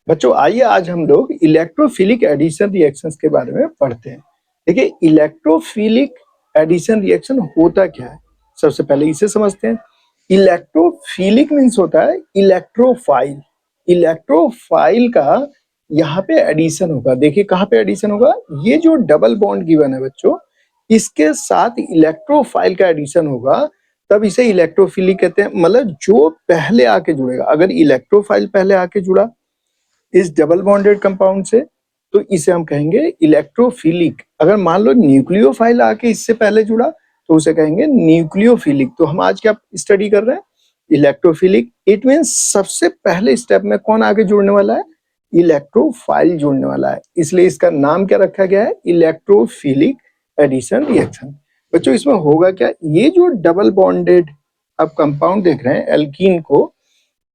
बच्चों आइए आज हम लोग इलेक्ट्रोफिलिक एडिशन रिएक्शंस के बारे में पढ़ते हैं। देखिए इलेक्ट्रोफिलिक एडिशन रिएक्शन होता क्या है, सबसे पहले इसे समझते हैं। इलेक्ट्रोफिलिक मीन्स होता है इलेक्ट्रोफाइल। इलेक्ट्रोफाइल का यहाँ पे एडिशन होगा। देखिए कहाँ पे एडिशन होगा, ये जो डबल बॉन्ड गिवन है बच्चों, इसके साथ इलेक्ट्रोफाइल का एडिशन होगा, तब इसे इलेक्ट्रोफिलिक कहते हैं। मतलब जो पहले आके जुड़ेगा, अगर इलेक्ट्रोफाइल पहले आके जुड़ा इस डबल बॉन्डेड कंपाउंड से तो इसे हम कहेंगे इलेक्ट्रोफिलिक। अगर मान लो न्यूक्लियोफाइल आके इससे पहले जुड़ा तो उसे कहेंगे न्यूक्लियोफिलिक। तो हम आज क्या स्टडी कर रहे हैं, इलेक्ट्रोफिलिक। इट मींस सबसे पहले स्टेप में कौन आगे जुड़ने वाला है, इलेक्ट्रोफाइल जुड़ने वाला है, इसलिए इसका नाम क्या रखा गया है, इलेक्ट्रोफिलिक एडिशन रिएक्शन। बच्चों इसमें होगा क्या, ये जो डबल बॉन्डेड आप कंपाउंड देख रहे हैं एल्कीन को,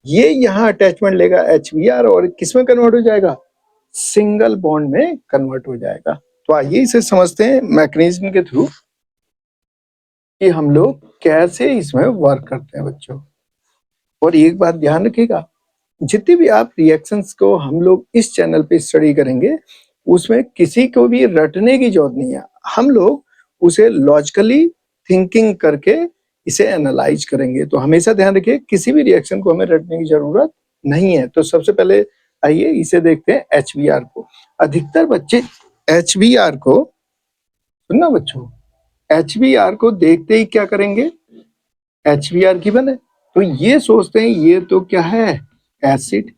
ये यहाँ अटैचमेंट लेगा HBr और किसमें कन्वर्ट हो जाएगा, सिंगल बॉन्ड में कन्वर्ट हो जाएगा। तो आइए इसे समझते हैं मैकेनिज्म के थ्रू कि हम लोग कैसे इसमें वर्क करते हैं बच्चों। और एक बात ध्यान रखिएगा, जितनी भी आप रिएक्शंस को हम लोग इस चैनल पे स्टडी करेंगे उसमें किसी को भी रटने की जरूरत नहीं है। हम लोग उसे लॉजिकली थिंकिंग करके इसे एनालाइज करेंगे। तो हमेशा ध्यान रखिए किसी भी रिएक्शन को हमें रटने की जरूरत नहीं है। तो सबसे पहले आइए इसे देखते हैं HBr को। अधिकतर बच्चे HBr को, सुनना बच्चों, HBr को देखते ही क्या करेंगे, HBr की बने तो ये सोचते हैं ये तो क्या है, एसिड।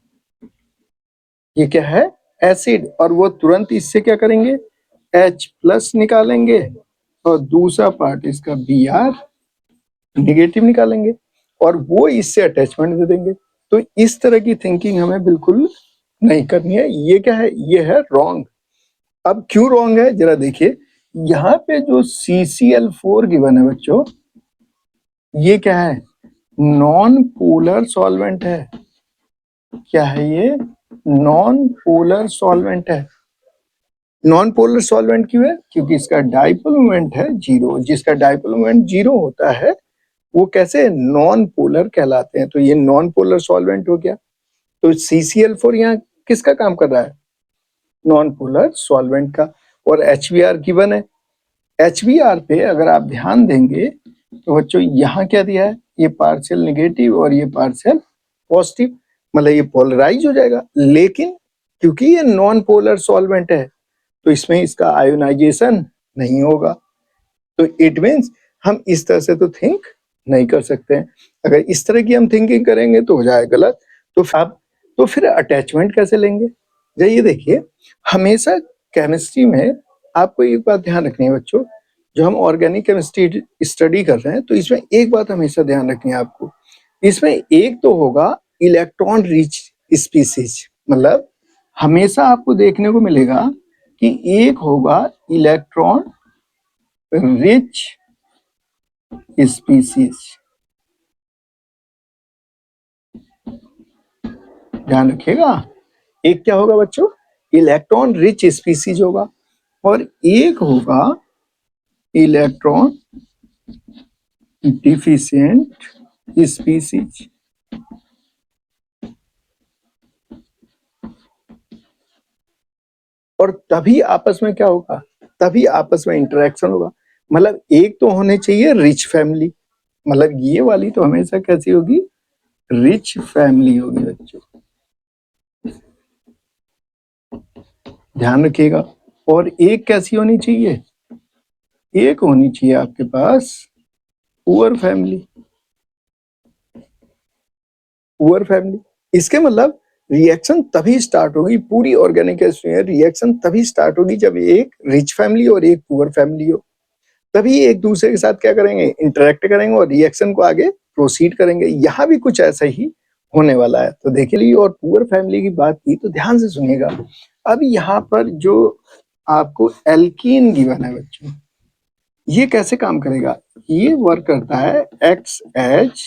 ये क्या है, एसिड। और वो तुरंत इससे क्या करेंगे, H+ निकालेंगे और दूसरा पार्ट इसका Br नेगेटिव निकालेंगे और वो इससे अटैचमेंट दे देंगे। तो इस तरह की थिंकिंग हमें बिल्कुल नहीं करनी है। ये क्या है, ये है रॉन्ग। अब क्यों रॉन्ग है जरा देखिए, यहाँ पे जो CCl4 गिवन है बच्चों, ये क्या है, नॉन पोलर सॉल्वेंट है। क्या है ये, नॉन पोलर सॉल्वेंट है। नॉन पोलर सॉल्वेंट क्यों है, क्योंकि इसका डाइपोल मोमेंट है जीरो। जिसका डाइपोल मोमेंट जीरो होता है वो कैसे, नॉन पोलर कहलाते हैं। तो ये नॉन पोलर सॉल्वेंट हो गया। तो CCl4 यहाँ किसका काम कर रहा है, नॉन पोलर सॉल्वेंट का। और HBr गिवन है। HBr पे अगर आप ध्यान देंगे तो बच्चों यहाँ क्या दिया है, ये पार्शियल नेगेटिव और ये पार्शियल पॉजिटिव, मतलब ये पोलराइज हो जाएगा। लेकिन क्योंकि ये नॉन पोलर सॉल्वेंट है तो इसमें इसका आयोनाइजेशन नहीं होगा। तो इट मीन्स हम इस तरह से तो थिंक नहीं कर सकते हैं। अगर इस तरह की हम थिंकिंग करेंगे तो हो जाए गलत। तो फिर अटैचमेंट कैसे लेंगे, ये देखिए, हमेशा केमिस्ट्री में आपको एक बात ध्यान रखनी है बच्चों, जो हम ऑर्गेनिक केमिस्ट्री स्टडी कर रहे हैं तो इसमें एक बात हमेशा ध्यान रखनी है आपको, इसमें एक तो होगा इलेक्ट्रॉन रिच स्पीसीज। मतलब हमेशा आपको देखने को मिलेगा कि एक होगा इलेक्ट्रॉन रिच स्पीसीज, ध्यान रखिएगा। एक क्या होगा बच्चों, इलेक्ट्रॉन रिच स्पीसीज होगा और एक होगा इलेक्ट्रॉन डिफिशिएंट स्पीसीज। और तभी आपस में क्या होगा, तभी आपस में इंटरेक्शन होगा। मतलब एक तो होने चाहिए रिच फैमिली, मतलब ये वाली तो हमेशा कैसी होगी, रिच फैमिली होगी बच्चों, ध्यान रखिएगा। और एक कैसी होनी चाहिए, एक होनी चाहिए आपके पास पुअर फैमिली। पुअर फैमिली, इसके मतलब रिएक्शन तभी स्टार्ट होगी, पूरी ऑर्गेनिक केमिस्ट्री में रिएक्शन तभी स्टार्ट होगी जब एक रिच फैमिली और एक पुअर फैमिली हो। तभी एक दूसरे के साथ क्या करेंगे, इंटरेक्ट करेंगे और रिएक्शन को आगे प्रोसीड करेंगे। यहाँ भी कुछ ऐसा ही होने वाला है। तो देखिए, और पुअर फैमिली की बात की तो ध्यान से सुनिएगा। अब यहाँ पर जो आपको एल्कीन गिवन है बच्चों, ये कैसे काम करेगा, ये वर्क करता है XH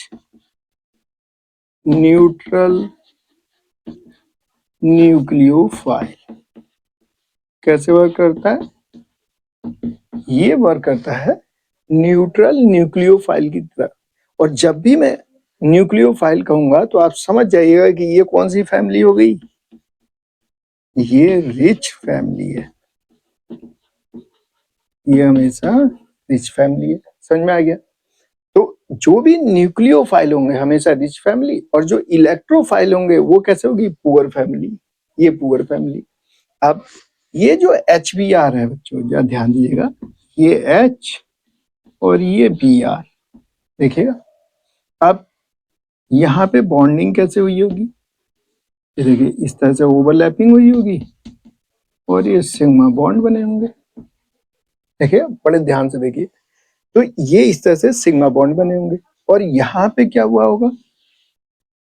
न्यूट्रल न्यूक्लियोफाइल। कैसे वर्क करता है, ये वर्क करता है न्यूट्रल न्यूक्लियोफाइल की तरह। और जब भी मैं न्यूक्लियोफाइल कहूंगा तो आप समझ जाइएगा कि ये कौन सी फैमिली हो गई, ये रिच फैमिली है, ये हमेशा रिच फैमिली है। समझ में आ गया? तो जो भी न्यूक्लियोफाइल होंगे हमेशा रिच फैमिली, और जो इलेक्ट्रोफाइल होंगे वो कैसे होगी? पुअर फैमिली, ये पुअर फैमिली। अब ये जो HBr है बच्चों, जरा ध्यान दीजिएगा, ये H और ये Br, देखिएगा। अब यहाँ पे बॉन्डिंग कैसे हुई होगी? ये देखिए, इस तरह से ओवरलैपिंग हुई होगी और ये सिग्मा बॉन्ड बने होंगे। देखिए, बड़े ध्यान से देखिए, तो ये इस तरह से सिग्मा बॉन्ड बने होंगे। और यहाँ पे क्या हुआ होगा?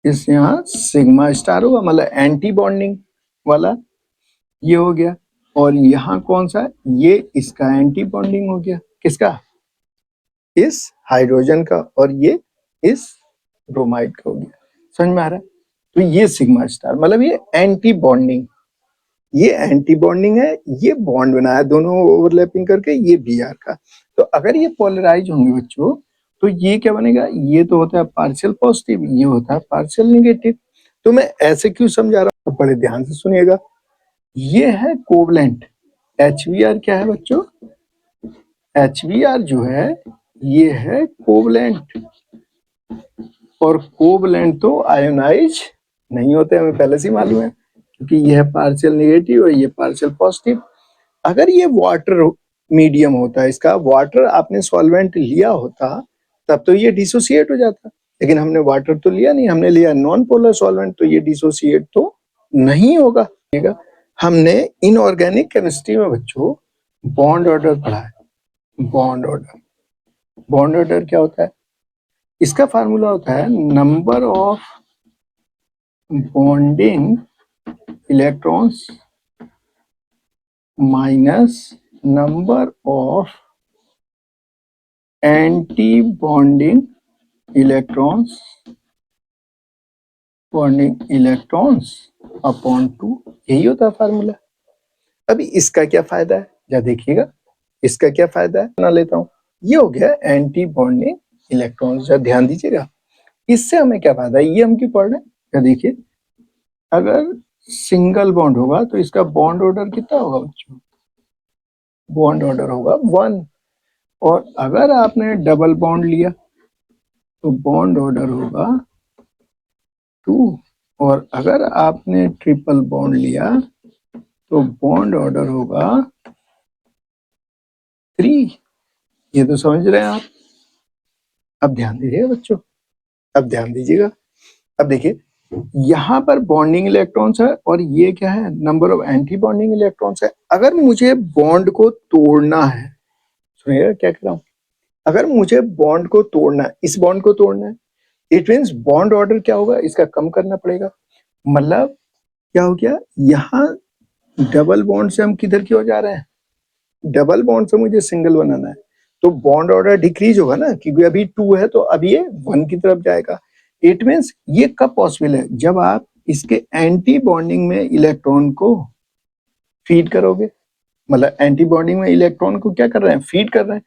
इस यहाँ सिग्मा स्टार होगा, मतलब एंटी बॉन्डिंग वाला ये हो गया। और यहाँ कौन सा? ये इसका एंटी बॉन्डिंग हो गया। किसका? इस हाइड्रोजन का। और ये इस ब्रोमाइड का हो गया। समझ में आ रहा है? तो ये सिग्मा स्टार, मतलब ये एंटी बॉन्डिंग, ये एंटी बॉन्डिंग है, ये बॉन्ड बनाया दोनों ओवरलैपिंग करके, ये Br का। तो अगर ये पोलराइज होंगे बच्चों, तो ये क्या बनेगा? ये तो होता है पार्शियल पॉजिटिव, ये होता है पार्शियल नेगेटिव। तो मैं ऐसे क्यों समझा रहा हूँ, बड़े ध्यान से सुनिएगा। ये है कोवलेंट। HBr क्या है बच्चों? HBr जो है ये है कोवलेंट। और कोवलेंट तो आयोनाइज नहीं होते, हमें पहले से ही मालूम है, क्योंकि ये है पार्शियल नेगेटिव और ये पार्शियल पॉजिटिव। अगर ये वाटर मीडियम होता है, इसका वाटर आपने सॉल्वेंट लिया होता, तब तो ये डिसोसिएट हो जाता। लेकिन हमने वाटर तो लिया नहीं, हमने लिया नॉन पोलर सॉल्वेंट, तो ये डिसोसिएट तो नहीं होगा। हमने इनऑर्गेनिक केमिस्ट्री में बच्चों बॉन्ड ऑर्डर पढ़ा है। बॉन्ड ऑर्डर, बॉन्ड ऑर्डर क्या होता है? इसका फार्मूला होता है number of bonding electrons minus number of anti bonding electrons, bonding electrons upon 2। यही होता है फार्मूला। अभी इसका क्या फायदा है, जरा देखिएगा, इसका क्या फायदा है, बना लेता हूँ। ये हो गया एंटी बॉन्डिंग इलेक्ट्रॉन्स, जरा ध्यान दीजिएगा। इससे हमें क्या फायदा है, ये हम क्यों पढ़ रहे हैं? जरा देखिए, अगर सिंगल बॉन्ड होगा तो इसका बॉन्ड ऑर्डर कितना होगा बच्चों? बॉन्ड ऑर्डर होगा 1। और अगर आपने डबल बॉन्ड लिया तो बॉन्ड ऑर्डर होगा 2। और अगर आपने ट्रिपल बॉन्ड लिया तो बॉन्ड ऑर्डर होगा 3। ये तो समझ रहे हैं आप। अब ध्यान दीजिएगा बच्चों, अब ध्यान दीजिएगा। अब देखिए, यहाँ पर बॉन्डिंग इलेक्ट्रॉन्स है और ये क्या है? Number of anti bonding electrons है। अगर मुझे बॉन्ड को तोड़ना है, सुनिएगा क्या कह रहा हूँ, अगर मुझे बॉन्ड को तोड़ना है, इस बॉन्ड को तोड़ना है, इट मीन्स बॉन्ड ऑर्डर क्या होगा? इसका कम करना पड़ेगा। मतलब क्या हो गया? यहाँ डबल बॉन्ड से हम किधर की ओर जा रहे हैं? डबल बॉन्ड से मुझे सिंगल बनाना है, तो बॉन्ड ऑर्डर डिक्रीज होगा ना, क्योंकि अभी 2 है तो अब ये 1 की तरफ जाएगा। इट मीन्स ये कब पॉसिबल है? जब आप इसके एंटी बॉन्डिंग में इलेक्ट्रॉन को फीड करोगे। मतलब एंटी बॉन्डिंग में इलेक्ट्रॉन को क्या कर रहे हैं? फीड कर रहे हैं।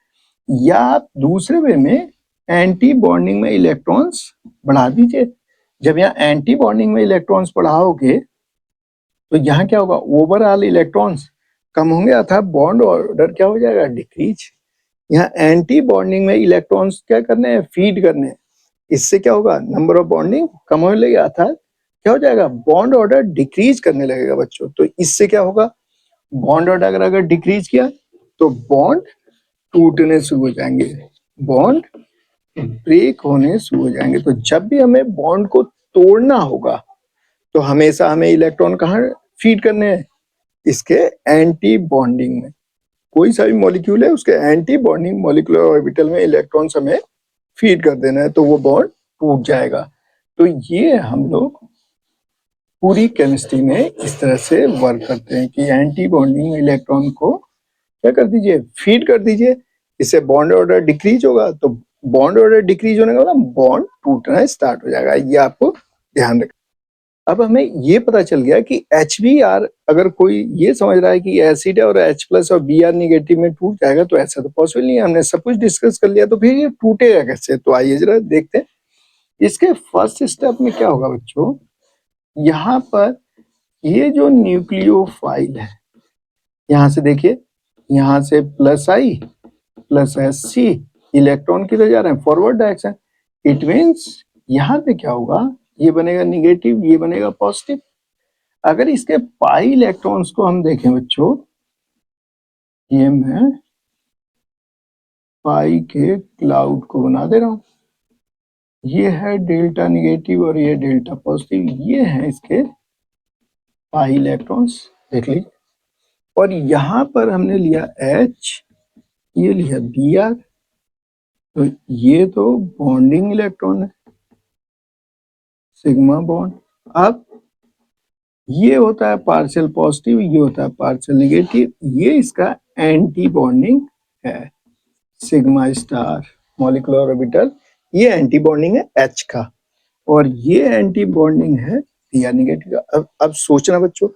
या आप दूसरे वे में एंटी बॉन्डिंग में इलेक्ट्रॉन्स बढ़ा दीजिए। जब यहाँ एंटी बॉन्डिंग में इलेक्ट्रॉन्स बढ़ाओगे तो यहाँ क्या होगा? ओवरऑल इलेक्ट्रॉन्स कम होंगे, अर्थात बॉन्ड ऑर्डर क्या हो जाएगा? डिक्रीज। यहाँ एंटी बॉन्डिंग में इलेक्ट्रॉन्स क्या करने हैं? फीड करने हैं। इससे क्या होगा? नंबर ऑफ बॉन्डिंग कम होने लगेगा, अर्थात क्या हो जाएगा? बॉन्ड ऑर्डर डिक्रीज करने लगेगा बच्चों। तो इससे क्या होगा? बॉन्ड ऑर्डर अगर डिक्रीज किया तो बॉन्ड टूटने शुरू हो जाएंगे, बॉन्ड ब्रेक होने शुरू हो जाएंगे। तो जब भी हमें बॉन्ड को तोड़ना होगा तो हमेशा हमें इलेक्ट्रॉन कहाँ फीड करने हैं? इसके एंटी बॉन्डिंग में। कोई सा भी मॉलिक्यूल है उसके एंटी बॉन्डिंग मॉलिक्यूलर ऑर्बिटल में इलेक्ट्रॉन्स हमें फीड कर देना है, तो वो बॉन्ड टूट जाएगा। तो ये हम लोग पूरी केमिस्ट्री में इस तरह से वर्क करते हैं कि एंटी बॉन्डिंग इलेक्ट्रॉन को क्या कर दीजिए? फीड कर दीजिए। इससे बॉन्ड ऑर्डर डिक्रीज होगा, तो बॉन्ड ऑर्डर डिक्रीज होने का मतलब बॉन्ड टूटना स्टार्ट हो जाएगा। ये आपको ध्यान रखना। अब हमें ये पता चल गया कि HBr, अगर कोई ये समझ रहा है कि एसिड है और H प्लस और Br निगेटिव में टूट जाएगा, तो ऐसा तो पॉसिबल नहीं है। हमने सब कुछ डिस्कस कर लिया, तो फिर ये टूटेगा कैसे? तो आइए जरा देखते हैं। इसके फर्स्ट स्टेप में क्या होगा बच्चों? यहाँ पर ये जो न्यूक्लियोफाइल है, यहां से देखिए, यहां से प्लस आई प्लस एस सी, इलेक्ट्रॉन किधर जा रहे हैं, फॉरवर्ड डायरेक्शन। इट मीन्स यहाँ पे क्या होगा, ये बनेगा निगेटिव, ये बनेगा पॉजिटिव। अगर इसके पाई इलेक्ट्रॉन्स को हम देखें बच्चों, ये मैं पाई के क्लाउड को बना दे रहा हूं, ये है डेल्टा निगेटिव और ये डेल्टा पॉजिटिव, ये है इसके पाई इलेक्ट्रॉन्स, देख लीजिए। और यहां पर हमने लिया H, ये लिया Br, तो ये तो बॉन्डिंग इलेक्ट्रॉन है, सिग्मा बॉन्ड। अब ये होता है पार्शियल पॉजिटिव, ये होता है पार्शियल नेगेटिव, ये इसका एंटी बॉन्डिंग है, सिग्मा स्टार मॉलिक्यूलर ऑर्बिटल, ये एंटी बॉन्डिंग है H का, और ये एंटी बॉन्डिंग है Br नेगेटिव का। अब सोचना बच्चों,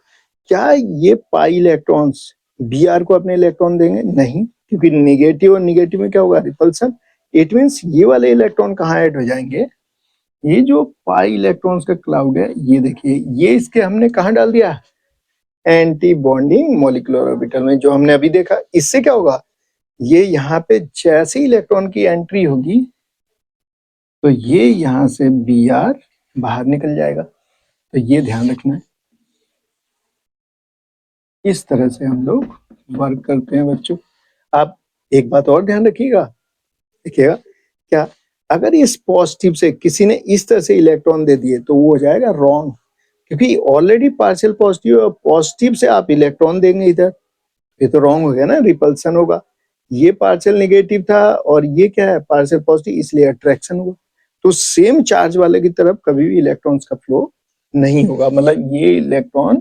क्या ये पाई इलेक्ट्रॉन्स Br को अपने इलेक्ट्रॉन देंगे? नहीं, क्योंकि नेगेटिव और नेगेटिव में क्या होगा, रिपल्सन। इट मीन्स ये वाले इलेक्ट्रॉन कहाँ ऐड हो जाएंगे, ये जो पाई इलेक्ट्रॉन्स का क्लाउड है, ये देखिए, ये इसके हमने कहाँ डाल दिया, एंटी बॉन्डिंग मॉलिक्यूलर ऑर्बिटल में, जो हमने अभी देखा। इससे क्या होगा, ये यहाँ पे जैसे इलेक्ट्रॉन की एंट्री होगी तो ये यहाँ से Br बाहर निकल जाएगा, तो ये ध्यान रखना है। इस तरह से हम लोग वर्क करते हैं बच्चों। आप एक बात और ध्यान रखिएगा, देखिएगा, क्या अगर इस पॉजिटिव से किसी ने इस तरह से इलेक्ट्रॉन दे दिए तो वो हो जाएगा रॉन्ग, क्योंकि ऑलरेडी पार्शियल पॉजिटिव और पॉजिटिव से आप इलेक्ट्रॉन देंगे इधर, ये तो रॉन्ग हो गया ना, रिपल्सन होगा। ये पार्शियल नेगेटिव था और ये क्या है, पार्शियल पॉजिटिव, इसलिए अट्रैक्शन होगा। तो सेम चार्ज वाले की तरफ कभी भी इलेक्ट्रॉन्स का फ्लो नहीं होगा, मतलब ये इलेक्ट्रॉन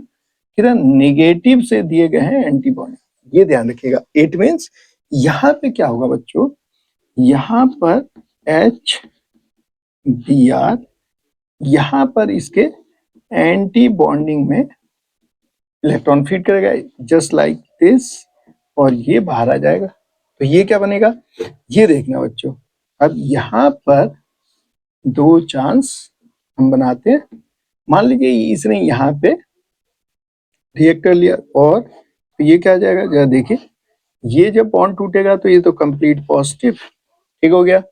किधर, नेगेटिव से दिए गए हैं एंटी बॉन्डिंग, ये ध्यान रखिएगा। इट मीन्स यहाँ पे क्या होगा बच्चों, यहाँ पर H Br, यहाँ पर इसके एंटी बॉन्डिंग में इलेक्ट्रॉन फीड करेगा, जस्ट लाइक दिस, और ये बाहर आ जाएगा। तो ये क्या बनेगा, ये देखना बच्चों। अब यहाँ पर दो चांस हम बनाते हैं, मान लीजिए इसने यहाँ पे रिएक्ट कर लिया, और ये क्या आ जाएगा, जरा देखिए, ये जब बॉन्ड टूटेगा तो ये तो कंप्लीट पॉजिटिव, ठीक हो गया।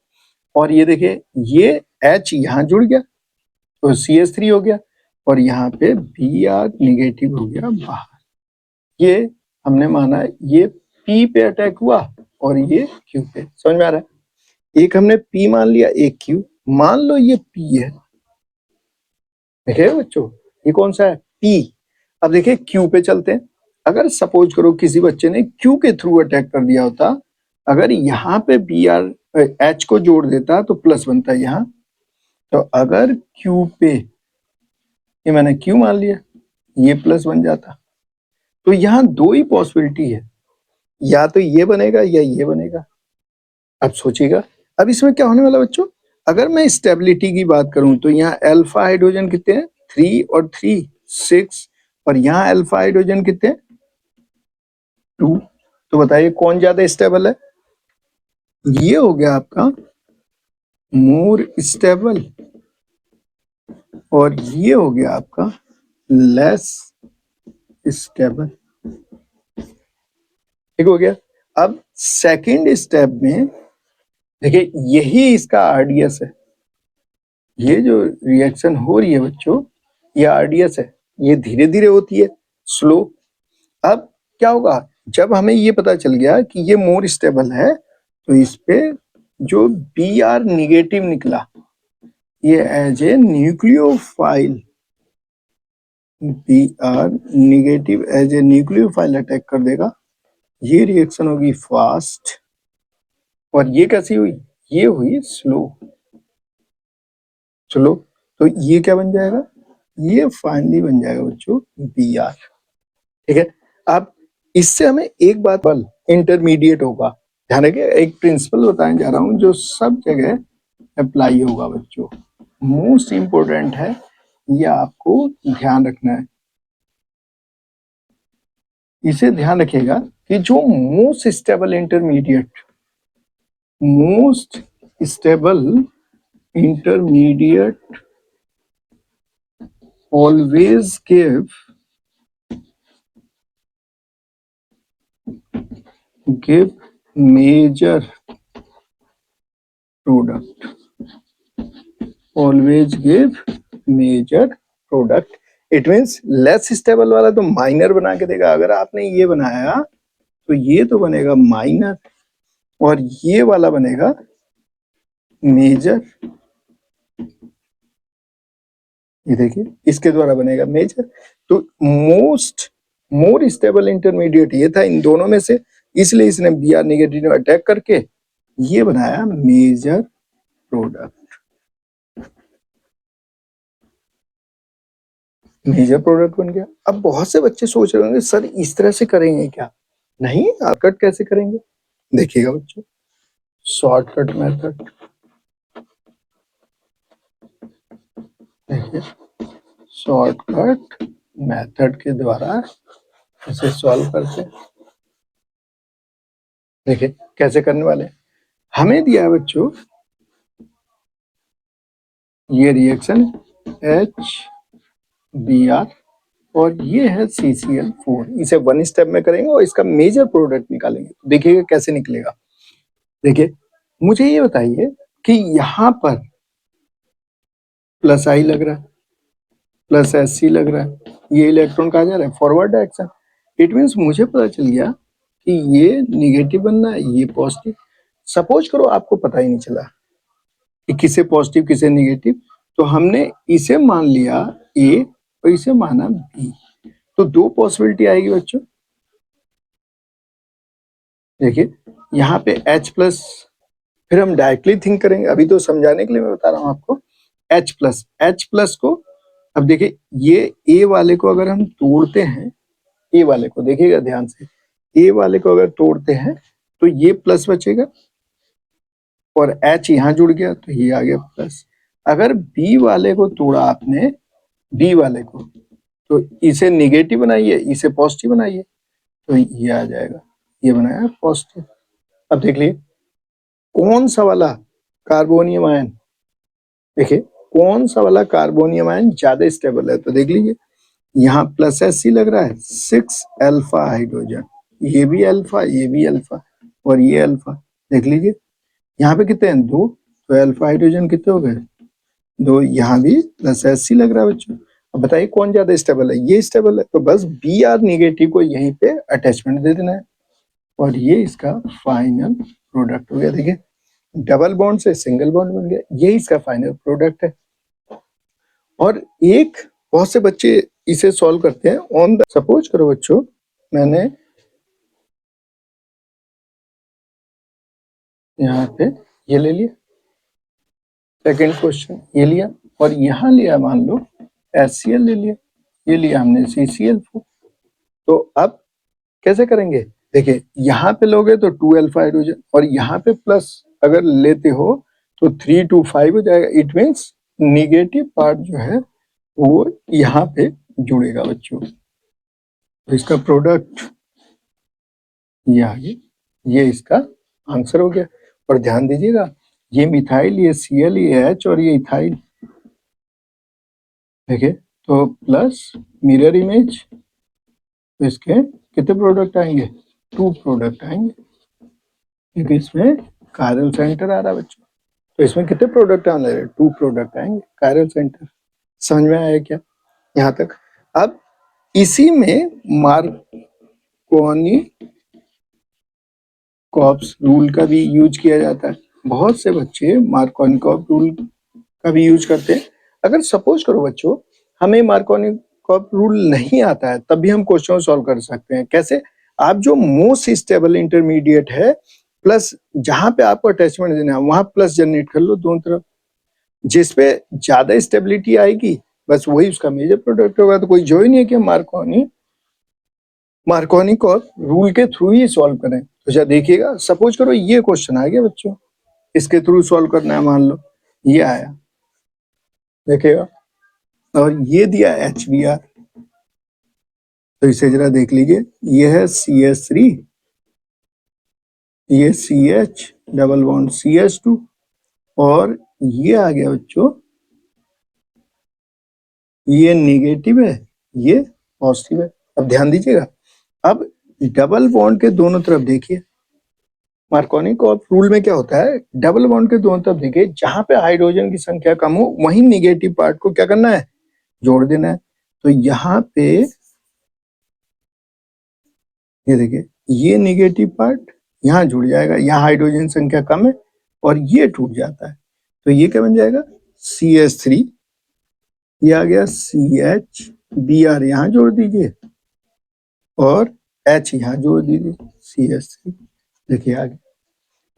और ये देखिए, ये H यहाँ जुड़ गया तो CH3 हो गया, और यहाँ पे Br निगेटिव हो गया बाहर। ये हमने माना ये P पे अटैक हुआ और ये Q पे, समझ में आ रहा है। एक हमने P मान लिया, एक Q, मान लो ये P है, देखिए बच्चों, ये कौन सा है, P। अब देखिए Q पे चलते हैं। अगर सपोज करो किसी बच्चे ने Q के थ्रू अटैक कर दिया होता, अगर यहाँ पे Br H को जोड़ देता तो प्लस बनता है यहाँ, तो अगर Q पे, ये मैंने Q मान लिया, ये प्लस बन जाता। तो यहाँ दो ही पॉसिबिलिटी है, या तो ये बनेगा या ये बनेगा। अब सोचिएगा, अब इसमें क्या होने वाला बच्चों, अगर मैं स्टेबिलिटी की बात करूं तो यहाँ अल्फा हाइड्रोजन कितने हैं, 3 और 3 6, और यहाँ अल्फा हाइड्रोजन कितने हैं, 2। तो बताइए कौन ज्यादा स्टेबल है, ये हो गया आपका मोर स्टेबल, और ये हो गया आपका लेस स्टेबल, ठीक हो गया। अब सेकंड स्टेप में देखिए, यही इसका आरडीएस है, ये जो रिएक्शन हो रही है बच्चों, ये आरडीएस है, ये धीरे धीरे होती है, स्लो। अब क्या होगा, जब हमें ये पता चल गया कि ये मोर स्टेबल है, तो इस पे जो Br निगेटिव निकला, ये as a nucleophile, Br negative as a nucleophile attack कर देगा। ये रिएक्शन होगी फास्ट, और ये कैसी हुई, ये हुई स्लो। चलो, तो ये क्या बन जाएगा, ये फाइनली बन जाएगा बच्चों Br, ठीक है। अब इससे हमें एक बात, बल इंटरमीडिएट होगा, ध्यान रखिए, एक प्रिंसिपल बताने जा रहा हूं जो सब जगह अप्लाई होगा बच्चों, मोस्ट इंपोर्टेंट है, ये आपको ध्यान रखना है। इसे ध्यान रखिएगा कि जो most stable intermediate always give give major product, always give major product. It means less stable वाला तो माइनर बना के देगा, अगर आपने ये बनाया तो ये तो बनेगा माइनर और ये वाला बनेगा मेजर। ये देखिए इसके द्वारा बनेगा मेजर। तो मोर स्टेबल इंटरमीडिएट ये था इन दोनों में से, इसलिए इसने बी आर नेगेटिव अटैक करके ये बनाया मेजर प्रोडक्ट। मेजर प्रोडक्ट बन गया। अब बहुत से बच्चे सोच रहे होंगे सर इस तरह से करेंगे क्या? नहीं, शॉर्टकट कैसे करेंगे देखिएगा बच्चों। शॉर्टकट मेथड देखिए, शॉर्टकट मेथड के द्वारा इसे सॉल्व करते हैं। देखिए कैसे करने वाले हैं। हमें दिया है बच्चों ये रिएक्शन HBr और ये है CCl4। इसे वन स्टेप में करेंगे और इसका मेजर प्रोडक्ट निकालेंगे। देखिएगा कैसे निकलेगा। देखिए मुझे ये बताइए कि यहाँ पर प्लस आई लग रहा है, प्लस SC लग रहा है, ये इलेक्ट्रॉन कहा जा रहा है फॉरवर्ड डायरेक्शन। इट मीन्स मुझे पता चल गया कि ये निगेटिव बनना है, ये पॉजिटिव। सपोज करो आपको पता ही नहीं चला कि किसे पॉजिटिव किसे निगेटिव, तो हमने इसे मान लिया A और इसे माना B। तो दो पॉसिबिलिटी आएगी बच्चों। देखिए यहाँ पे H प्लस, फिर हम डायरेक्टली थिंक करेंगे, अभी तो समझाने के लिए मैं बता रहा हूँ आपको। H प्लस को, अब देखिए ये A वाले को अगर हम तोड़ते हैं, ए वाले को देखिएगा ध्यान से, ए वाले को अगर तोड़ते हैं तो ये प्लस बचेगा और H यहाँ जुड़ गया तो ये आ गया प्लस। अगर बी वाले को तोड़ा आपने, बी वाले को, तो इसे निगेटिव बनाइए इसे पॉजिटिव बनाइए तो ये आ जाएगा, ये बनाया पॉजिटिव। अब देख लिए कौन सा वाला कार्बोनियम आयन, देखिए कौन सा वाला कार्बोनियम आयन ज्यादा स्टेबल है। तो देख लीजिए यहाँ प्लस SC लग रहा है, 6 अल्फा हाइड्रोजन, ये भी अल्फा ये भी अल्फा और ये अल्फा। देख लीजिए यहाँ पे कितने हैं, 2, तो अल्फा हाइड्रोजन कितने हो गए, 2। यहाँ भी प्लस SC लग रहा है बच्चों। अब बताइए कौन ज्यादा स्टेबल है, ये स्टेबल है, तो बस Br नेगेटिव को यहीं पे अटैचमेंट दे देना है और ये इसका फाइनल प्रोडक्ट हो गया। देखिए डबल बॉन्ड से सिंगल बॉन्ड बन गया, ये इसका फाइनल प्रोडक्ट है। और एक बहुत से बच्चे इसे सॉल्व करते हैं ऑन द, सपोज करो बच्चों मैंने यहाँ पे ये ले लिया, सेकंड क्वेश्चन ये लिया और यहाँ लिया मान लो HCl ले लिया, ये लिया हमने CCl4। तो अब कैसे करेंगे, देखिए यहाँ पे लोगे तो 2 अल्फा हाइड्रोजन और यहाँ पे प्लस अगर लेते हो तो 3 2 5 हो जाएगा। इट मीन्स निगेटिव पार्ट जो है वो यहाँ पे जुड़ेगा बच्चों। तो इसका प्रोडक्ट ये आगे, ये इसका आंसर हो गया। और ध्यान दीजिएगा ये मिथाइल, ये Cl, ये H और ये इथाइल, देखिए तो प्लस मिरर इमेज, तो इसके कितने प्रोडक्ट आएंगे, 2 प्रोडक्ट आएंगे क्योंकि इसमें कायरल सेंटर आ रहा है बच्चों। तो इसमें कितने प्रोडक्ट आने रहे, 2 प्रोडक्ट आएंगे कायरल सेंटर। समझ में आया क्या यहाँ तक? अब इसी में मार्कोनी कॉप्स रूल का भी यूज किया जाता है। बहुत से बच्चे मार्कोनी कॉप रूल का भी यूज करते हैं। अगर सपोज करो बच्चों हमें मार्कोनी कॉप रूल नहीं आता है तब भी हम क्वेश्चन सॉल्व कर सकते हैं। कैसे? आप जो मोस्ट स्टेबल इंटरमीडिएट है प्लस जहां पे आपको अटैचमेंट देना है वहां प्लस जनरेट कर लो दोनों तरफ, जिसपे ज्यादा स्टेबिलिटी आएगी बस वही उसका मेजर प्रोडक्ट होगा। तो कोई जो ही नहीं है कि मार्कोनी कॉप रूल के थ्रू ही सॉल्व करें। तो जरा देखिएगा, सपोज करो ये क्वेश्चन आ गया बच्चों, इसके थ्रू सॉल्व करना है, मान लो ये आया, देखिएगा और ये दिया HBr, तो इसे जरा देख लीजिए, ये है CH3, ये CH डबल बॉन्ड CH2 और ये आ गया बच्चों, ये नेगेटिव है ये पॉजिटिव है। अब ध्यान दीजिएगा, अब डबल बॉन्ड के दोनों तरफ देखिए मार्कोनी कॉर्फ रूल में क्या होता है, डबल बॉन्ड के दोनों तरफ देखिए, जहां पे हाइड्रोजन की संख्या कम हो वहीं निगेटिव पार्ट को क्या करना है, जोड़ देना है। तो यहाँ पे ये देखिए, ये निगेटिव पार्ट यहाँ जुड़ जाएगा, यहाँ हाइड्रोजन संख्या कम है और ये टूट जाता है, तो ये क्या बन जाएगा, CH3, ये आ गया CH, Br यहाँ जोड़ दीजिए और H यहाँ जोड़ दीजिए, CH3, देखिए आ गया।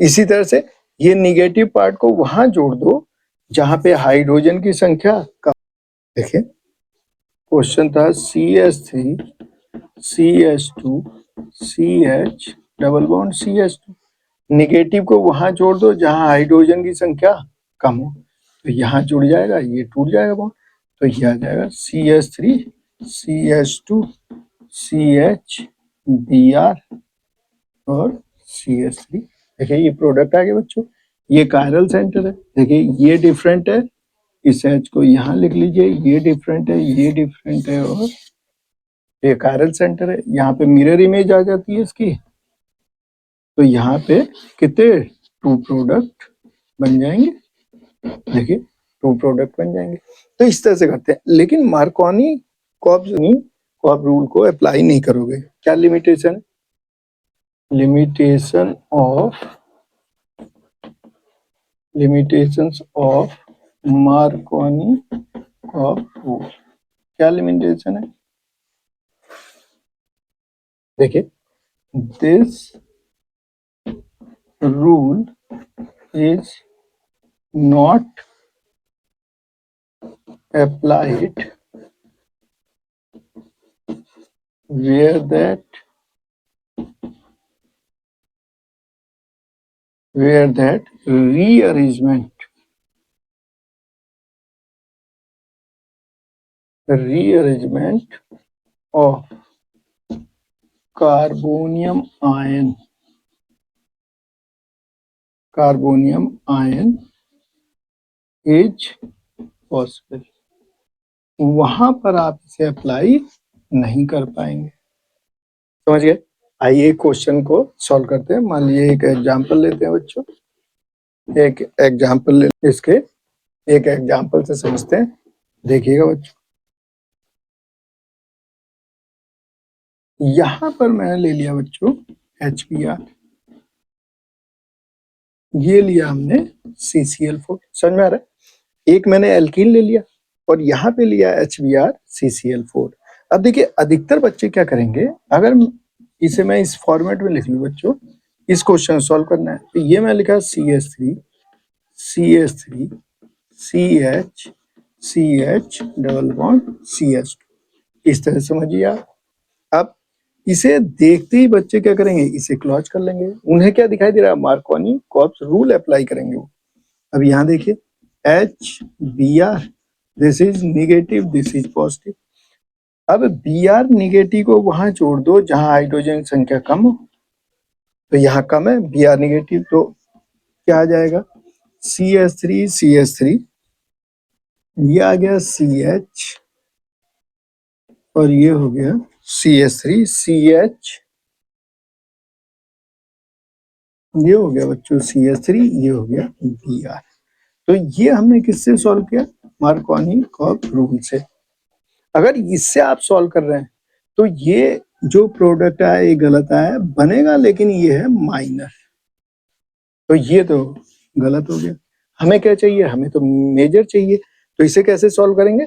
इसी तरह से ये निगेटिव पार्ट को वहां जोड़ दो जहां पे हाइड्रोजन की संख्या कम। देखिए क्वेश्चन था CH3 CH2 CH double bond CH2, negative को वहां जोड़ दो जहां हाइड्रोजन की संख्या कम हो, तो यहाँ जुड़ जाएगा, ये टूट जाएगा बॉन्ड, तो ये आ जाएगा CH3 CH2 CH Br और CH3। देखिए ये प्रोडक्ट आ गया बच्चों, ये कायरल सेंटर है। देखिए ये डिफरेंट है, इस H को यहाँ लिख लीजिए, ये डिफरेंट है, ये डिफरेंट है और ये कायरल सेंटर है। यहाँ पे मिरर इमेज आ जाती है इसकी, तो यहाँ पे कितने टू प्रोडक्ट बन जाएंगे, देखिए टू प्रोडक्ट बन जाएंगे। तो इस तरह से करते हैं, लेकिन मार्कोनी कॉर्फ रूल को अप्लाई नहीं करोगे, क्या limitation, limitations of Marconi Cooper rule, क्या लिमिटेशन है, देखिए, this rule is not applied where that rearrangement of carbonium ion is possible, वहां पर आप इसे अप्लाई नहीं कर पाएंगे। समझ गए? आइए क्वेश्चन को सॉल्व करते हैं। मान लीजिए एक एग्जांपल लेते हैं बच्चों, एक एग्जांपल ले, इसके एक एग्जांपल से समझते हैं। देखिएगा बच्चों, यहां पर मैंने ले लिया बच्चों HBr, ये लिया हमने CCl4, समझ में आ रहा है? एक मैंने एल्कीन ले लिया और यहाँ पे लिया HBr CCl4। अब देखिए अधिकतर बच्चे क्या करेंगे, अगर इसे मैं इस फॉर्मेट में लिख लूं बच्चों, इस क्वेश्चन सॉल्व करना है, तो ये मैं लिखा CH3 CH CH double bond CH2, इस तरह समझिए आप। अब इसे देखते ही बच्चे क्या करेंगे, इसे क्लोज कर लेंगे, उन्हें क्या दिखाई दे रहा है, मार्कोनी कॉर्फ रूल अप्लाई करेंगे वो। अब यहाँ देखिए HBr, this is negative, this is positive. अब Br निगेटिव को वहां जोड़ दो जहां हाइड्रोजन संख्या कम हो, तो यहाँ कम है, Br निगेटिव, तो क्या आ जाएगा, CH3 ये आ गया CH और ये हो गया CH3 CH, ये हो गया बच्चों CH3, ये हो गया Br। तो ये हमने किससे सॉल्व किया, मार्कोनी कॉर्फ रूल से। अगर इससे आप सॉल्व कर रहे हैं तो ये जो प्रोडक्ट आया ये गलत आया बनेगा, लेकिन ये है माइनर, तो ये तो गलत हो गया। हमें क्या चाहिए, हमें तो मेजर चाहिए, तो इसे कैसे सॉल्व करेंगे,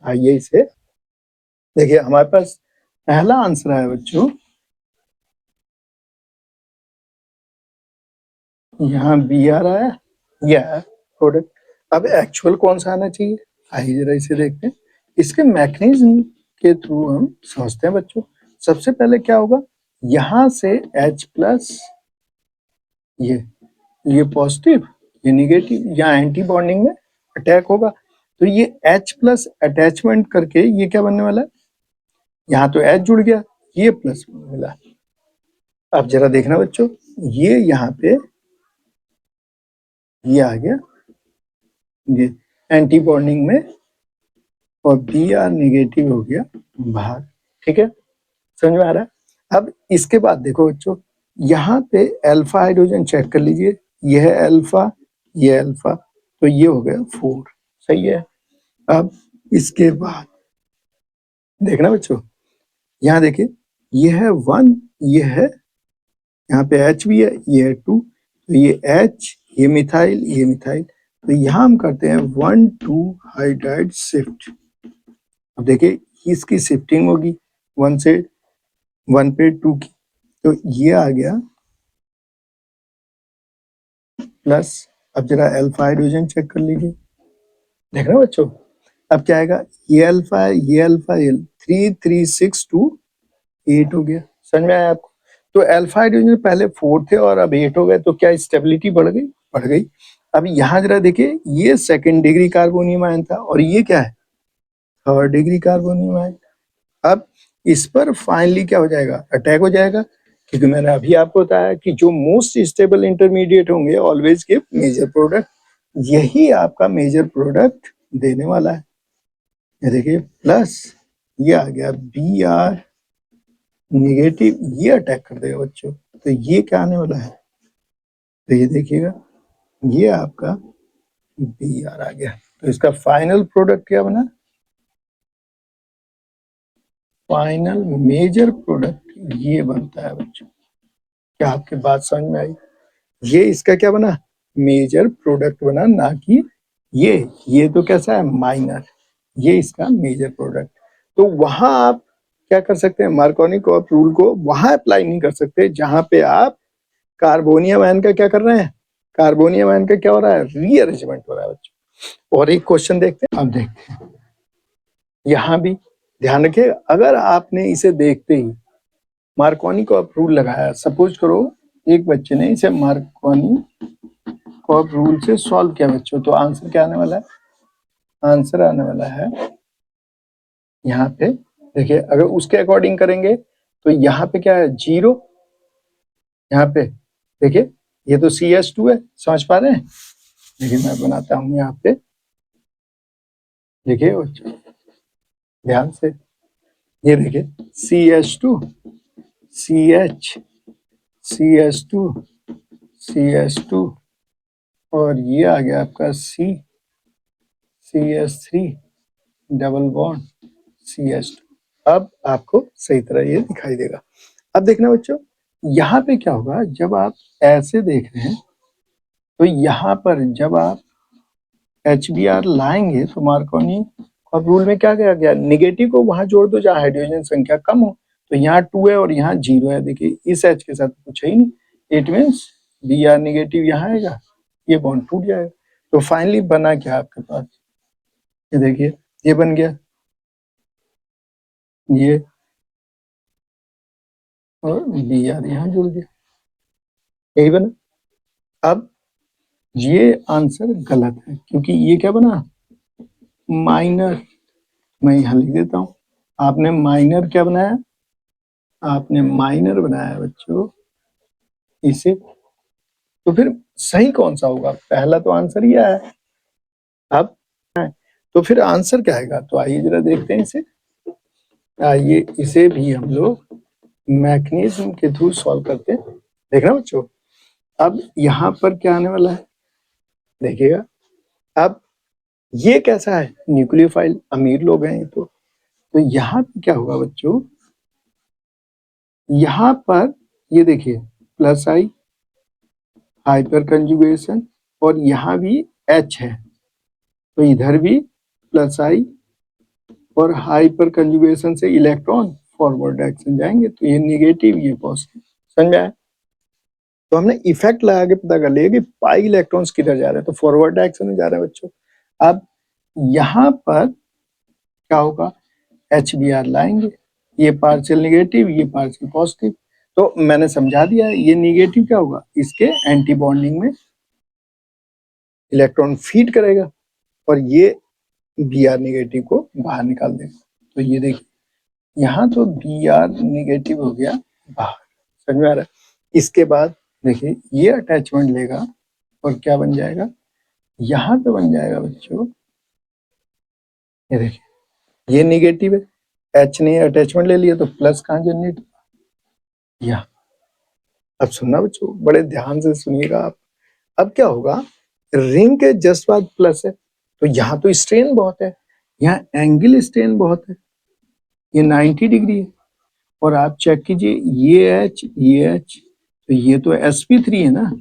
आइए इसे देखिए। हमारे पास पहला आंसर है बच्चों, यहाँ Br आया, यह प्रोडक्ट। अब एक्चुअल कौन सा आना चाहिए, आइए जरा इसे देखते हैं। इसके मैकेनिज्म के थ्रू हम समझते हैं बच्चों। सबसे पहले क्या होगा, यहाँ से H प्लस, ये पॉजिटिव, ये निगेटिव, यहाँ एंटी बॉन्डिंग में अटैक होगा, तो ये H प्लस अटैचमेंट करके ये क्या बनने वाला है, यहाँ तो H जुड़ गया, ये प्लस मिला। अब जरा देखना बच्चों, ये यहाँ पे ये आ गया, ये एंटी बॉन्डिंग में, और Br निगेटिव हो गया बाहर, ठीक है, समझ में आ रहा है? अब इसके बाद देखो बच्चों, यहाँ पे अल्फा हाइड्रोजन चेक कर लीजिए, यह है अल्फा, ये अल्फा, तो ये हो गया 4। सही है। अब इसके बाद देखना बच्चों, यहाँ देखिए ये है 1, ये है, यहाँ पे H भी है, ये है 2, तो ये H, ये मिथाइल, ये मिथाइल, तो यहाँ हम करते हैं 1,2 हाइड्राइड शिफ्ट। अब देखिए इसकी शिफ्टिंग होगी 1 से 1 पे 2 की, तो ये आ गया प्लस। अब जरा अल्फा हाइड्रोजन चेक कर लीजिए, देख रहे हो बच्चों, अब क्या आएगा, ये अल्फा है, ये अल्फा, ये 3 3 6 2 8 हो गया। समझ में आया आपको? तो अल्फा हाइड्रोजन पहले 4 थे और अब 8 हो गए, तो क्या स्टेबिलिटी बढ़ गई? बढ़ गई। अब यहाँ जरा देखिए, ये सेकंड डिग्री कार्बोनियम आयन था और ये क्या है, थर्ड डिग्री कार्बोनियम आयन। अब इस पर फाइनली क्या हो जाएगा, अटैक हो जाएगा, क्योंकि मैंने अभी आपको बताया कि जो मोस्ट स्टेबल इंटरमीडिएट होंगे ऑलवेज गिव मेजर प्रोडक्ट, यही आपका मेजर प्रोडक्ट देने वाला है। ये देखिए प्लस, ये आ गया बी आर निगेटिव, ये अटैक कर देगा बच्चों, तो ये क्या आने वाला है, तो ये देखिएगा, ये आपका बी आर आ गया। तो इसका फाइनल प्रोडक्ट क्या बना, फाइनल मेजर प्रोडक्ट ये बनता है बच्चों। क्या आपकी बात समझ में आई? ये इसका क्या बना, मेजर प्रोडक्ट बना, ना कि ये तो कैसा है, माइनर, ये इसका मेजर प्रोडक्ट। तो वहां आप क्या कर सकते हैं, मार्कोनी ऑफ रूल को वहां अप्लाई नहीं कर सकते जहां पे आप कार्बोनियम आयन का क्या कर रहे हैं, कार्बोनियम आयन का क्या हो रहा है, रीअरेंजमेंट हो रहा है बच्चों। और एक क्वेश्चन देखते हैं, अब देखते हैं यहाँ भी ध्यान रखिए, अगर आपने इसे देखते ही मार्कोनी ऑफ रूल लगाया, सपोज करो एक बच्चे ने इसे मार्कोनी ऑफ रूल से सॉल्व किया बच्चों, तो आंसर क्या आने वाला है, आंसर आने वाला है यहाँ पे, देखिए अगर उसके अकॉर्डिंग करेंगे तो यहाँ पे क्या है, 0, यहाँ पे देखिए ये तो CH2 है, समझ पा रहे हैं? देखिए मैं बनाता हूँ यहाँ पे, देखिए बच्चों ध्यान से, ये देखिए CH2 CH CH2 CH2 और ये आ गया आपका CH3 डबल बॉन्ड CH2। अब आपको सही तरह ये दिखाई देगा। अब देखना बच्चों, यहाँ पे क्या होगा, जब आप ऐसे देख रहे हैं तो यहाँ पर जब आप HBr लाएंगे तो मार्कोनी और रूल में क्या किया गया, निगेटिव को वहां जोड़ दो जहाँ हाइड्रोजन संख्या कम हो, तो यहाँ 2 है और यहाँ 0 है, देखिए इस H के साथ कुछ है ही नहीं, इट मीन्स Br निगेटिव यहाँ आएगा, ये बॉन्ड टूट जाएगा। तो फाइनली बना क्या आपके पास, ये देखिए ये बन गया, ये और Br यहाँ जुड़ गया, यही बना। अब ये आंसर गलत है, क्योंकि ये क्या बना, माइनर, मैं यहाँ लिख देता हूँ, आपने माइनर क्या बनाया, आपने माइनर बनाया बच्चों इसे, तो फिर सही कौन सा होगा, पहला तो आंसर ही आया। अब तो फिर आंसर क्या आएगा, तो आइए जरा देखते हैं इसे, आइए इसे भी हम लोग मैकेनिज्म के थ्रू सॉल्व करते हैं। देखना बच्चों, अब यहाँ पर क्या आने वाला है, देखिएगा, अब ये कैसा है, न्यूक्लियोफाइल, अमीर लोग हैं ये तो यहाँ पे क्या होगा बच्चों, यहाँ पर ये देखिए प्लस आई, हाइपर कंजुगेशन, और यहाँ भी H है, तो इधर भी प्लस आई और हाइपर कंजुगेशन से इलेक्ट्रॉन फॉरवर्ड डायरेक्शन जाएंगे, तो ये निगेटिव, ये पॉजिटिव। समझ में आया? तो हमने इफेक्ट लगा के पता कर लिया कि पाई इलेक्ट्रॉन्स किधर जा रहे हैं, तो फॉरवर्ड डायरेक्शन में जा रहे हैं बच्चों। अब यहाँ पर क्या होगा, HBr लाएंगे, ये पार्शियल निगेटिव, ये पार्शियल पॉजिटिव, तो मैंने समझा दिया है, ये निगेटिव क्या होगा, इसके एंटी बॉन्डिंग में इलेक्ट्रॉन फीड करेगा और ये Br निगेटिव को बाहर निकाल देगा। तो ये देखिए यहाँ तो Br निगेटिव हो गया बाहर, समझ में आ रहा है? इसके बाद देखिए ये अटैचमेंट लेगा और क्या बन जाएगा, यहाँ पे बन जाएगा बच्चों, ये देखिए ये निगेटिव है, H ने अटैचमेंट ले लिया तो प्लस कहाँ जनरेट, यहाँ अब सुनना बच्चों, बड़े ध्यान से सुनिएगा आप। अब क्या होगा, रिंग के जस्ट बाद प्लस है, तो यहाँ तो स्ट्रेन बहुत है, यहाँ एंगल स्ट्रेन बहुत है, ये 90 डिग्री है। और आप चेक कीजिए, ये एच, तो ये तो sp3 है ना,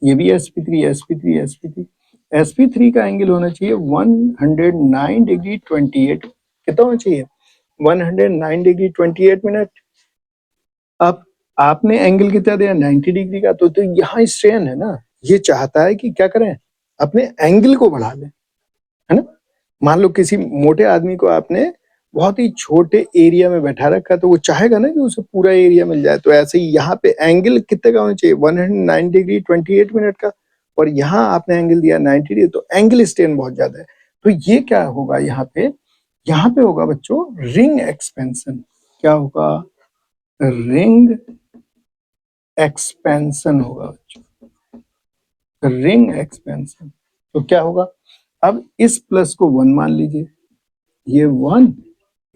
ये भी sp3, sp3, sp3, sp3 का एंगल होना चाहिए 109 डिग्री 28, कितना होना चाहिए, 109 डिग्री 28 मिनट। अब आपने एंगल कितना दिया, 90 डिग्री का, तो यहाँ स्ट्रेन है ना, ये चाहता है कि क्या करें, अपने एंगल को बढ़ा लें, है ना। मान लो किसी मोटे आदमी को आपने बहुत ही छोटे एरिया में बैठा रखा, तो वो चाहेगा ना कि उसे पूरा एरिया मिल जाए। तो ऐसे ही यहाँ पे एंगल कितने का होना चाहिए, 109 डिग्री 28 मिनट का, और यहाँ आपने एंगल दिया 90 डिग्री, तो एंगल स्ट्रेन बहुत ज्यादा है। तो ये क्या होगा, यहाँ पे होगा बच्चों रिंग एक्सपेंशन। क्या होगा, रिंग एक्सपेंशन होगा बच्चों, रिंग एक्सपेंशन। तो क्या होगा, अब इस प्लस को 1 मान लीजिए, ये 1,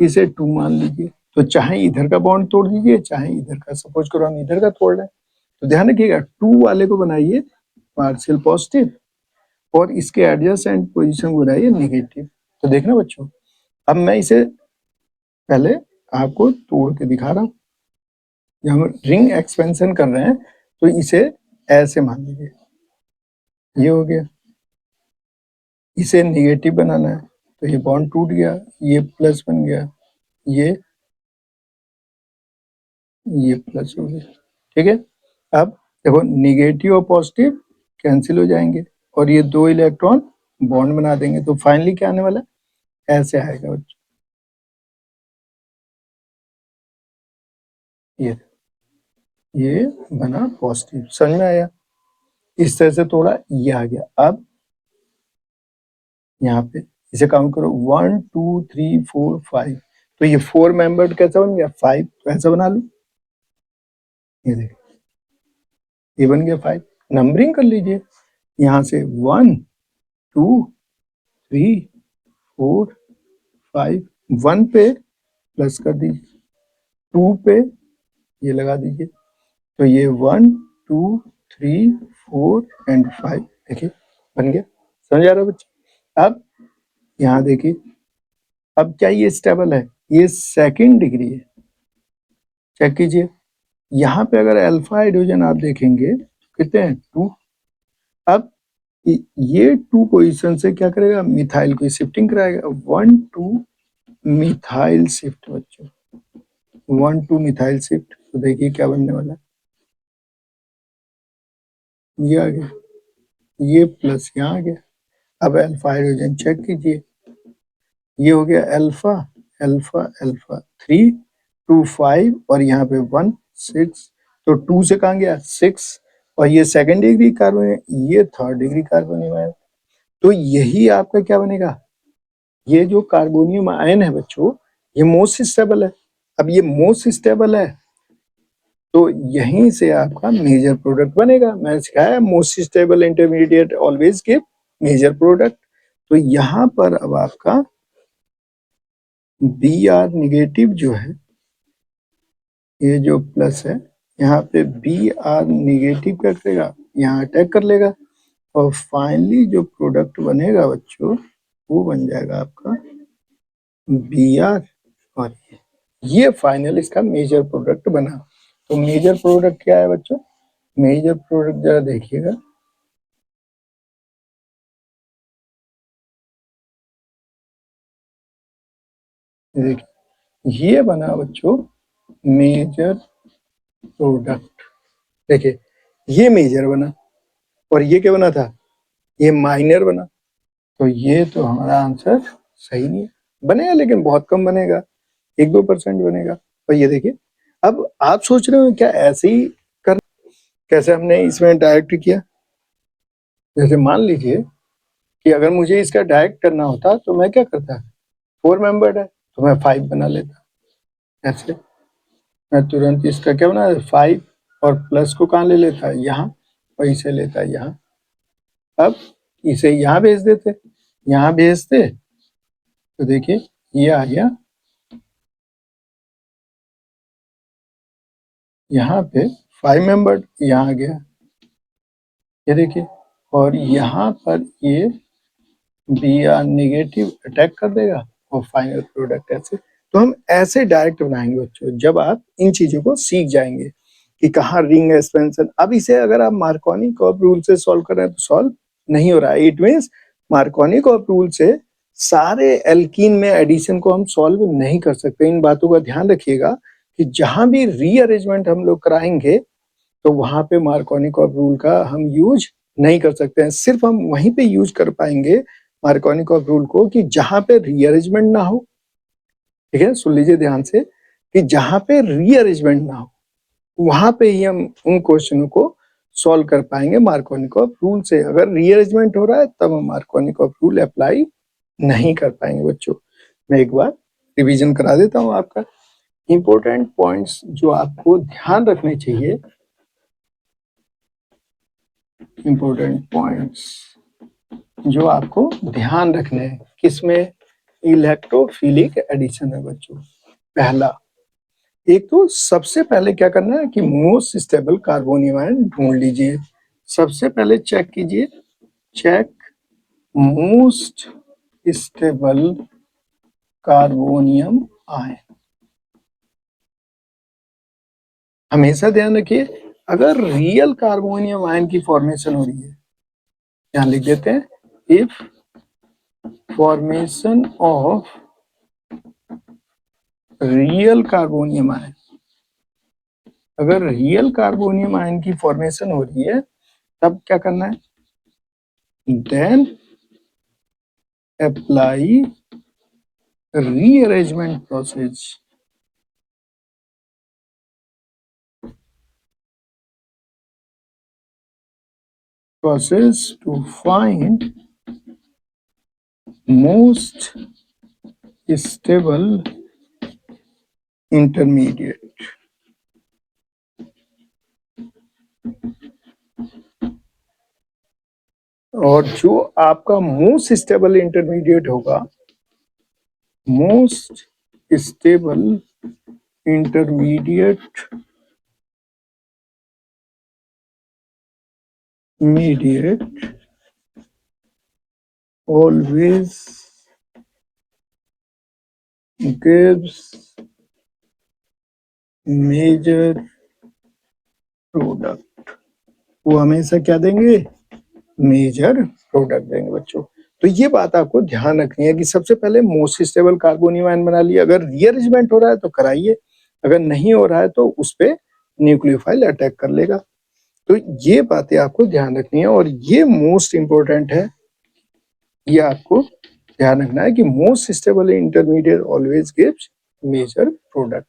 इसे 2 मान लीजिए, तो चाहे इधर का बॉन्ड तोड़ दीजिए, चाहे इधर का, सपोज करो हम इधर का तोड़ रहे हैं, तो ध्यान रखिएगा 2 वाले को बनाइए पार्शियल पॉजिटिव, और इसके एडजेसेंट पोजीशन को बनाइए नेगेटिव। तो देखना बच्चों, अब मैं इसे पहले आपको तोड़ के दिखा रहा हूँ। जब हम रिंग एक्सपेंशन कर रहे हैं तो इसे ऐसे मान लीजिए, ये हो गया, इसे नेगेटिव बनाना है, तो ये बॉन्ड टूट गया, ये प्लस बन गया, ये प्लस हो गया, ठीक है। अब देखो नेगेटिव और पॉजिटिव कैंसिल हो जाएंगे, और ये 2 इलेक्ट्रॉन बॉन्ड बना देंगे, तो फाइनली क्या आने वाला है, ऐसे आएगा बच्चों, ये बना पॉजिटिव, समझ में आया। इस तरह से थोड़ा ये आ गया। अब यहाँ पे इसे काउंट करो, 1 2 3 4 5, तो ये 4 मेंबर्ड कैसा बन गया, 5, तो ऐसा बना लू, ये देखो ये बन गया 5। नंबरिंग कर लीजिए, यहाँ से 1 2 3 4 5, 1 पे प्लस कर दीजिए, 2 पे ये लगा दीजिए, तो ये 1 2 3 4 एंड 5, देखिए बन गया। समझ आ रहा है बच्चे। अब यहाँ देखिए, अब क्या ये स्टेबल है, ये सेकंड डिग्री है, चेक कीजिए। यहाँ पे अगर अल्फा हाइड्रोजन आप देखेंगे कितने हैं, 2। अब ये 2 पोजीशन से क्या करेगा, मिथाइल की शिफ्टिंग कराएगा, 1 2 मिथाइल शिफ्ट बच्चों, 1 2 मिथाइल शिफ्ट, तो देखिए क्या बनने वाला है, ये आ गया, ये प्लस यहाँ आ गया। अब अल्फा हाइड्रोजन चेक कीजिए, ये हो गया अल्फा अल्फा अल्फा 3 2 5, और यहाँ पे 1 6, तो 2 से कहाँ गया 6, और ये सेकंड डिग्री कार्बन है, ये थर्ड डिग्री कार्बोनियम है। तो यही आपका क्या बनेगा, ये जो कार्बोनियम आयन है बच्चों, ये मोस्ट स्टेबल है। अब ये मोस्ट स्टेबल है, तो यहीं से आपका मेजर प्रोडक्ट बनेगा। मैंने सिखाया most stable intermediate always give major product. तो यहाँ पर अब आपका बी आर निगेटिव जो है, ये जो प्लस है, यहाँ पे बी आर निगेटिव क्या करेगा, यहाँ अटैक कर लेगा, और फाइनली जो प्रोडक्ट बनेगा बच्चों, वो बन जाएगा आपका बी आर, और ये फाइनल इसका मेजर प्रोडक्ट बना। तो मेजर प्रोडक्ट क्या है बच्चों, मेजर प्रोडक्ट जरा देखिएगा, देखिए ये बना बच्चों मेजर प्रोडक्ट। देखिए ये मेजर बना, और ये क्या बना था, ये माइनर बना। तो ये तो हमारा आंसर सही नहीं है, बनेगा लेकिन बहुत कम बनेगा, 1-2% बनेगा। और ये देखिए, अब आप सोच रहे हो क्या ऐसे ही कर, कैसे हमने इसमें डायरेक्ट किया, जैसे मान लीजिए कि अगर मुझे इसका डायरेक्ट करना होता तो मैं क्या करता, 4 मेंबर्ड है तो मैं 5 बना लेता, ऐसे मैं तुरंत इसका क्या बना 5, और प्लस को कहाँ ले लेता है, यहाँ, और इसे लेता है यहाँ। अब इसे यहाँ भेज देते, यहाँ भेजते, तो देखिए ये आ गया, यहाँ पे 5 मेंबर्ड, यहाँ आ गया, ये देखिए, और यहाँ पर ये Br नेगेटिव अटैक कर देगा और फाइनल प्रोडक्ट ऐसे। तो हम ऐसे डायरेक्ट बनाएंगे बच्चों, जब आप इन चीजों को सीख जाएंगे कि कहाँ रिंग एक्सपेंशन। अब इसे अगर आप मार्कोनी-कॉर्प रूल से सॉल्व कर रहे हैं तो सॉल्व नहीं हो रहा है। इट मीन्स मार्कोनी-कॉर्प रूल से सारे एल्कीन में एडिशन को हम सॉल्व नहीं कर सकते। इन बातों का ध्यान रखिएगा कि जहां भी रीअरेंजमेंट हम लोग कराएंगे तो वहां पे मार्कोनी-कॉर्प रूल का हम यूज नहीं कर सकते हैं। सिर्फ हम वहीं पे यूज कर पाएंगे मार्कोनी-कॉर्प रूल को कि जहां पे रीअरेंजमेंट ना हो। ठीक है, सुन लीजिए ध्यान से कि जहां पे रीअरेंजमेंट ना हो वहां पे ही हम उन क्वेश्चनों को सॉल्व कर पाएंगे मार्कोनी-कॉर्प रूल से। अगर रीअरेंजमेंट हो रहा है तब हम मार्कोनी-कॉर्प रूल अप्लाई नहीं कर पाएंगे बच्चों। मैं एक बार रिवीजन करा देता हूं आपका। इंपॉर्टेंट पॉइंट्स जो आपको ध्यान रखने चाहिए, इंपॉर्टेंट पॉइंट्स जो आपको ध्यान रखने हैं किसमें, इलेक्ट्रोफिलिक एडिशन है बच्चों। पहला, एक तो सबसे पहले क्या करना है कि मोस्ट स्टेबल कार्बोनियम आयन ढूंढ लीजिए। सबसे पहले चेक कीजिए, check most stable carbonium ion. हमेशा ध्यान रखिए, अगर रियल कार्बोनियम आयन की फॉर्मेशन हो रही है, यहां लिख देते हैं, if formation of real carbonium ion, अगर रियल कार्बोनियम आयन की फॉर्मेशन हो रही है तब क्या करना है, then apply rearrangement process, to find most stable intermediate। और जो आपका मोस्ट स्टेबल इंटरमीडिएट होगा, most stable intermediate always gives major product. वो हमेशा क्या देंगे, मेजर प्रोडक्ट देंगे बच्चों। तो ये बात आपको ध्यान रखनी है कि सबसे पहले मोस्ट स्टेबल कार्बोनियम आयन बना लिया। अगर रीअरेंजमेंट हो रहा है तो कराइए, अगर नहीं हो रहा है तो उस पे न्यूक्लियोफाइल अटैक कर लेगा। तो ये बातें आपको ध्यान रखनी है और ये मोस्ट इंपॉर्टेंट है। ये आपको ध्यान रखना है कि most stable intermediate always gives major product.